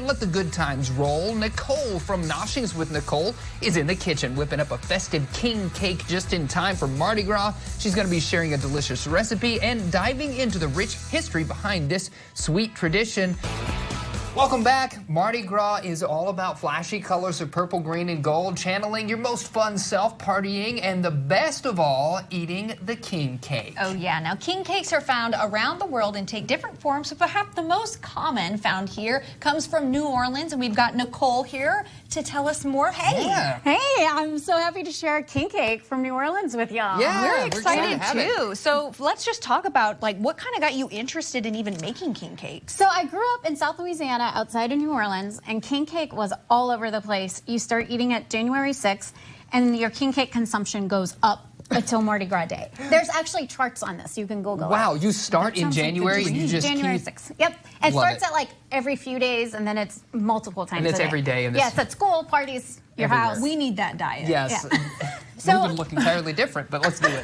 let the good times roll. Nicole from Noshings with Nicole is in the kitchen whipping up a festive king cake just in time for Mardi Gras. She's going to be sharing a delicious recipe and diving into the rich history behind this sweet tradition. Welcome back. Mardi Gras is all about flashy colors of purple, green, and gold, channeling your most fun self, partying, and the best of all, eating the king cake. Oh yeah, now king cakes are found around the world and take different forms, but perhaps the most common found here comes from New Orleans, and we've got Nicole here to tell us more. Hey! Yeah. Hey, I'm so happy to share a king cake from New Orleans with y'all. Yeah, We're excited excited too. So let's just talk about like what kind of got you interested in even making king cakes. So I grew up in South Louisiana outside of New Orleans, and king cake was all over the place. You start eating it January 6th, and your king cake consumption goes up until Mardi Gras Day. There's actually charts on this. You can Google Wow, it. you start in January and you just January keep... 6th. Yep. It Love starts it. at like every few days, and then it's multiple times And it's a day. every day in this- Yes, at school, parties, your Everywhere. house. We need that diet. Yes. Yeah. We would look entirely different, but let's do it.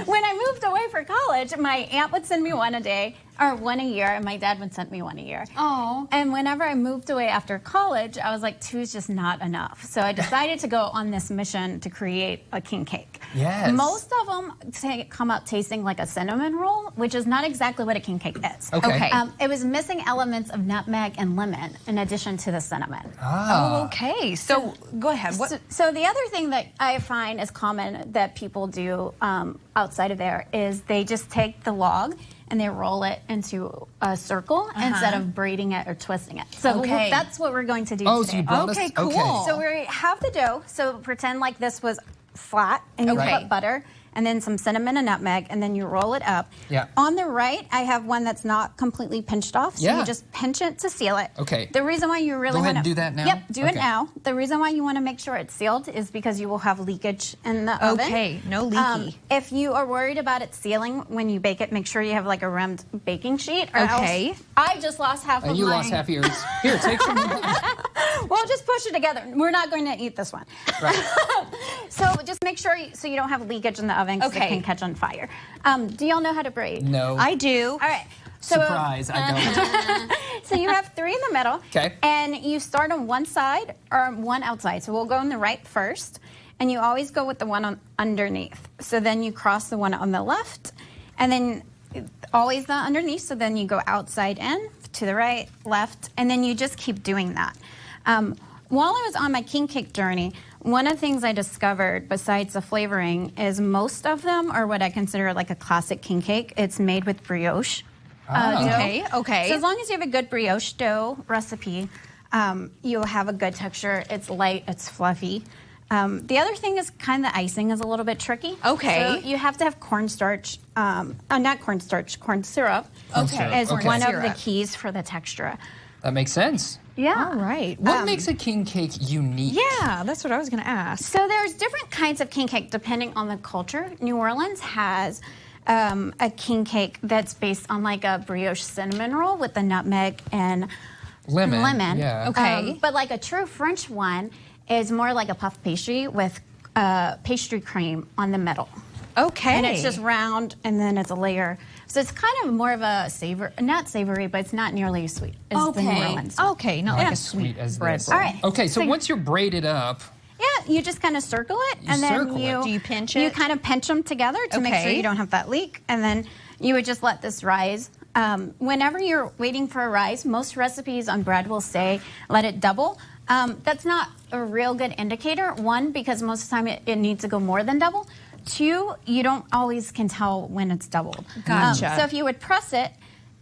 When I moved away for college, my aunt would send me one a day, or one a year, and my dad would send me one a year. Oh. And whenever I moved away after college, I was like, two is just not enough. So I decided to go on this mission to create a king cake. Yes. Most of them come out tasting like a cinnamon roll, which is not exactly what a king cake is. Okay. It was missing elements of nutmeg and lemon in addition to the cinnamon. Oh, okay. So go ahead. What? So the other thing that I find is common that people do outside of there is they just take the log and they roll it into a circle instead of braiding it or twisting it. So that's what we're going to do today. So you brought us... Okay, cool. So we have the dough. So pretend like this was flat, and you put butter and then some cinnamon and nutmeg, and then you roll it up. Yeah. On the right, I have one that's not completely pinched off, so you just pinch it to seal it. Okay. The reason why you really Go ahead want and to do that now? Yep, do it now. The reason why you want to make sure it's sealed is because you will have leakage in the oven. Okay, no leaky. If you are worried about it sealing when you bake it, make sure you have like a rimmed baking sheet. Or else I just lost half of mine. You lost half yours. Here, take some of mine. Well, just push it together. We're not going to eat this one. Right. So just make sure so you don't have leakage in the oven because it can catch on fire. Do y'all know how to braid? No. I do. All right. So, Surprise, I don't. so you have three in the middle. Okay. And you start on one side or one outside. So we'll go on the right first. And you always go with the one on underneath. So then you cross the one on the left. And then always the underneath. So then you go outside in, to the right, left. And then you just keep doing that. While I was on my king cake journey, one of the things I discovered, besides the flavoring, is most of them are what I consider like a classic king cake. It's made with brioche dough. Okay. So as long as you have a good brioche dough recipe, you'll have a good texture. It's light, it's fluffy. The other thing is kind of the icing is a little bit tricky. Okay. So you have to have cornstarch, not cornstarch, corn syrup. Okay. Is one of the keys for the texture. That makes sense. Yeah. All right. What makes a king cake unique? Yeah, that's what I was going to ask. So there's different kinds of king cake depending on the culture. New Orleans has a king cake that's based on like a brioche cinnamon roll with the nutmeg and lemon. Yeah. Okay. But like a true French one is more like a puff pastry with pastry cream on the middle. Okay. And it's just round, and then it's a layer. So it's kind of more of a not savory, but it's not nearly as sweet as the New Orleans. Okay, not like a Sweet as bread this. roll. All right. Okay, so once you're braided up, Yeah, you just kind of circle it, and then circle it. Do you pinch You it? kind of pinch them together to make sure Okay. you don't have that leak, and then you would just let this rise. Whenever you're waiting for a rise, most recipes on bread will say let it double. That's not a real good indicator. One, because most of the time it needs to go more than double. Two, you don't always can tell when it's doubled. Gotcha. So if you would press it,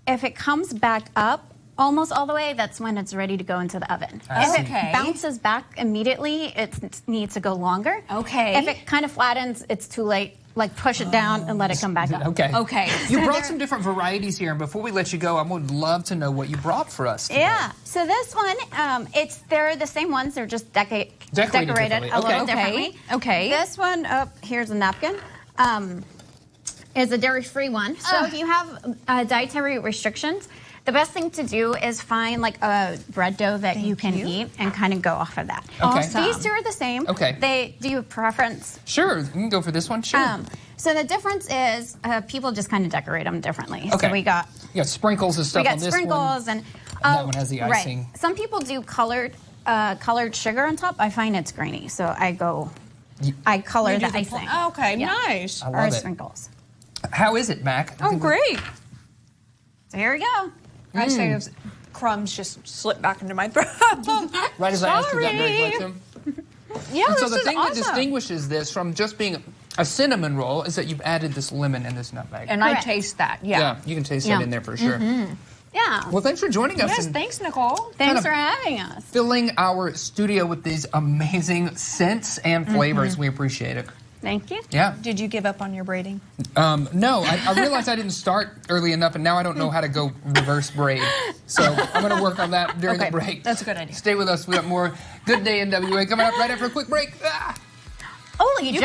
if it comes back up almost all the way, that's when it's ready to go into the oven. If see. it bounces back immediately, it needs to go longer. Okay. If it kind of flattens, it's too late. Like push it down and let it come back up. Okay. Okay. You brought some different varieties here, and before we let you go, I would love to know what you brought for us today. Yeah. So this one, they're the same ones. They're just decorated differently. a little Okay. differently. Okay. This one, here's a napkin. Is a dairy-free one. So if you have dietary restrictions, the best thing to do is find like a bread dough that you can eat and kind of go off of that. Okay. These two are the same. Okay. Do you have preference? Sure, you can go for this one. Sure. So the difference is people just kind of decorate them differently. Okay. So we got sprinkles and stuff on this one. We got sprinkles and that one has the icing. Right. Some people do colored sugar on top. I find it's grainy, so I color the icing. Oh, okay, Yeah. nice. I love Or it. sprinkles. How is it, Mac? Oh, great. So here we go. I say those crumbs just slip back into my throat. Right as I asked you that, Mary Sorry. Gretchen. Yeah, And so this the is thing awesome. that distinguishes this from just being a cinnamon roll is that you've added this lemon and this nutmeg. And Correct. I taste that, yeah, you can taste that Yeah. in there for sure. Yeah. Well, thanks for joining us. Yes, and thanks, Nicole. Thanks of for having us. filling our studio with these amazing scents and flavors. We appreciate it. Thank you. Yeah. Did you give up on your braiding? No, I realized I didn't start early enough, and now I don't know how to go reverse braid. So I'm going to work on that during Okay, the break. that's a good idea. Stay with us. We got more Good Day NWA coming up right after a quick break. Ah! Oh, you jumped.